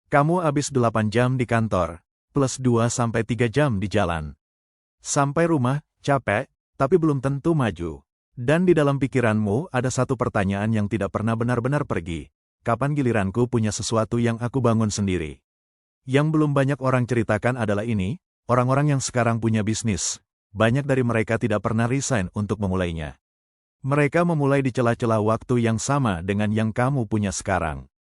Kamu habis 8 jam di kantor, plus 2-3 jam di jalan. Sampai rumah, capek, tapi belum tentu maju. Dan di dalam pikiranmu ada satu pertanyaan yang tidak pernah benar-benar pergi. Kapan giliranku punya sesuatu yang aku bangun sendiri? Yang belum banyak orang ceritakan adalah ini, orang-orang yang sekarang punya bisnis. Banyak dari mereka tidak pernah resign untuk memulainya. Mereka memulai di celah-celah waktu yang sama dengan yang kamu punya sekarang.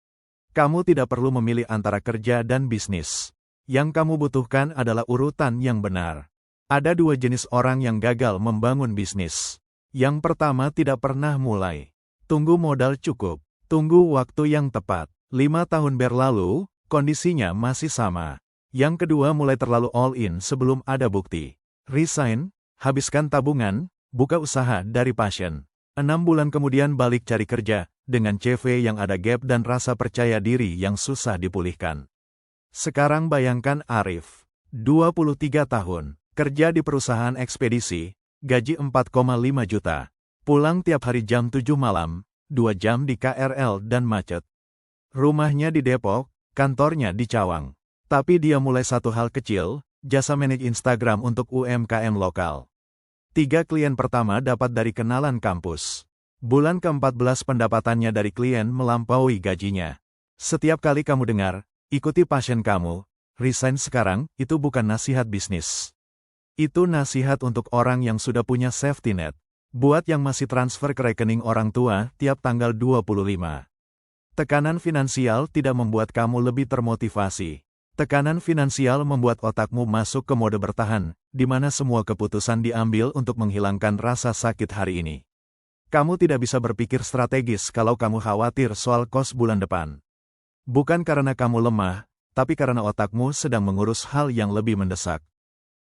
Kamu tidak perlu memilih antara kerja dan bisnis. Yang kamu butuhkan adalah urutan yang benar. Ada dua jenis orang yang gagal membangun bisnis. Yang pertama tidak pernah mulai. Tunggu modal cukup. Tunggu waktu yang tepat. 5 tahun berlalu, kondisinya masih sama. Yang kedua mulai terlalu all in sebelum ada bukti. Resign, habiskan tabungan, buka usaha dari passion. 6 bulan kemudian balik cari kerja, dengan CV yang ada gap dan rasa percaya diri yang susah dipulihkan. Sekarang bayangkan Arif, 23 tahun, kerja di perusahaan ekspedisi, gaji 4,5 juta, pulang tiap hari jam 7 malam, 2 jam di KRL dan macet. Rumahnya di Depok, kantornya di Cawang. Tapi dia mulai satu hal kecil, jasa manage Instagram untuk UMKM lokal. 3 klien pertama dapat dari kenalan kampus. Bulan ke-14 pendapatannya dari klien melampaui gajinya. Setiap kali kamu dengar, ikuti passion kamu, resign sekarang, itu bukan nasihat bisnis. Itu nasihat untuk orang yang sudah punya safety net. Buat yang masih transfer ke rekening orang tua tiap tanggal 25. Tekanan finansial tidak membuat kamu lebih termotivasi. Tekanan finansial membuat otakmu masuk ke mode bertahan, di mana semua keputusan diambil untuk menghilangkan rasa sakit hari ini. Kamu tidak bisa berpikir strategis kalau kamu khawatir soal kos bulan depan. Bukan karena kamu lemah, tapi karena otakmu sedang mengurus hal yang lebih mendesak.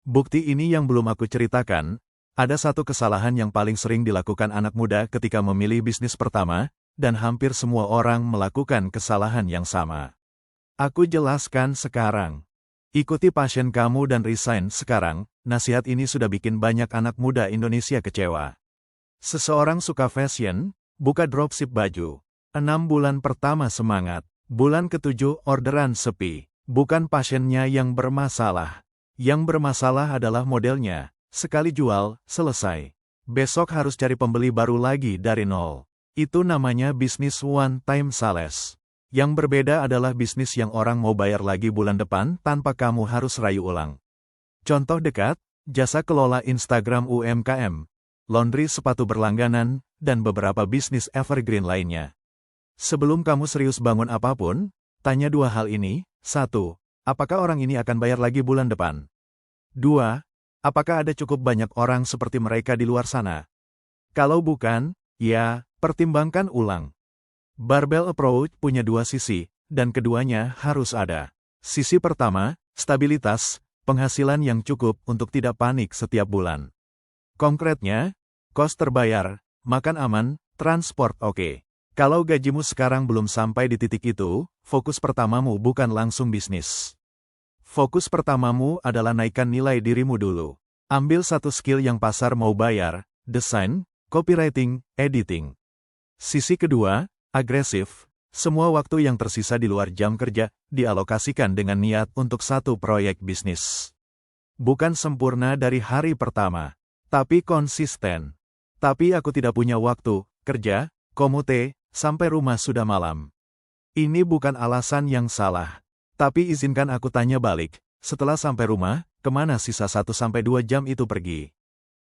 Bukti ini yang belum aku ceritakan, ada satu kesalahan yang paling sering dilakukan anak muda ketika memilih bisnis pertama, dan hampir semua orang melakukan kesalahan yang sama. Aku jelaskan sekarang. Ikuti passion kamu dan resign sekarang, nasihat ini sudah bikin banyak anak muda Indonesia kecewa. Seseorang suka fashion, buka dropship baju. 6 bulan pertama semangat, bulan ke-7 orderan sepi. Bukan passionnya yang bermasalah. Yang bermasalah adalah modelnya, sekali jual, selesai. Besok harus cari pembeli baru lagi dari nol. Itu namanya bisnis one time sales. Yang berbeda adalah bisnis yang orang mau bayar lagi bulan depan tanpa kamu harus rayu ulang. Contoh dekat, jasa kelola Instagram UMKM, laundry sepatu berlangganan, dan beberapa bisnis evergreen lainnya. Sebelum kamu serius bangun apapun, tanya dua hal ini. 1. Apakah orang ini akan bayar lagi bulan depan? 2. Apakah ada cukup banyak orang seperti mereka di luar sana? Kalau bukan, ya, pertimbangkan ulang. Barbell approach punya dua sisi, dan keduanya harus ada. Sisi pertama, stabilitas, penghasilan yang cukup untuk tidak panik setiap bulan. Konkretnya, kos terbayar, makan aman, transport oke. Kalau gajimu sekarang belum sampai di titik itu, fokus pertamamu bukan langsung bisnis. Fokus pertamamu adalah naikkan nilai dirimu dulu. Ambil satu skill yang pasar mau bayar, desain, copywriting, editing. Sisi kedua, agresif, semua waktu yang tersisa di luar jam kerja, dialokasikan dengan niat untuk satu proyek bisnis. Bukan sempurna dari hari pertama, tapi konsisten. Tapi aku tidak punya waktu, kerja, komute, sampai rumah sudah malam. Ini bukan alasan yang salah. Tapi izinkan aku tanya balik, setelah sampai rumah, kemana sisa 1-2 jam itu pergi?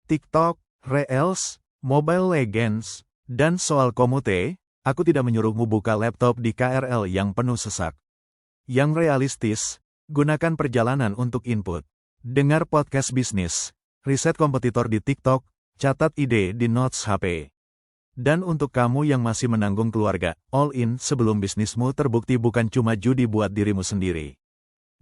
TikTok, Reels, Mobile Legends, dan soal komute, aku tidak menyuruhmu buka laptop di KRL yang penuh sesak. Yang realistis, gunakan perjalanan untuk input. Dengar podcast bisnis, riset kompetitor di TikTok, catat ide di notes HP. Dan untuk kamu yang masih menanggung keluarga, all in sebelum bisnismu terbukti bukan cuma judi buat dirimu sendiri.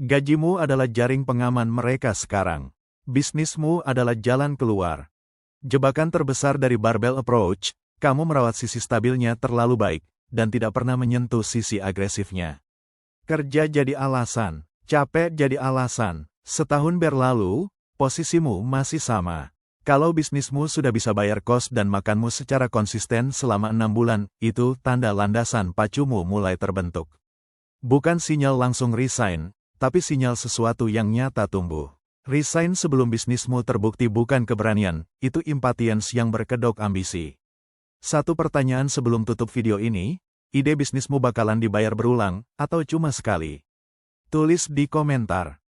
Gajimu adalah jaring pengaman mereka sekarang. Bisnismu adalah jalan keluar. Jebakan terbesar dari barbell approach, kamu merawat sisi stabilnya terlalu baik, dan tidak pernah menyentuh sisi agresifnya. Kerja jadi alasan, capek jadi alasan. Setahun berlalu, posisimu masih sama. Kalau bisnismu sudah bisa bayar kos dan makanmu secara konsisten selama 6 bulan, itu tanda landasan pacumu mulai terbentuk. Bukan sinyal langsung resign, tapi sinyal sesuatu yang nyata tumbuh. Resign sebelum bisnismu terbukti bukan keberanian, itu impatience yang berkedok ambisi. Satu pertanyaan sebelum tutup video ini, ide bisnismu bakalan dibayar berulang, atau cuma sekali? Tulis di komentar.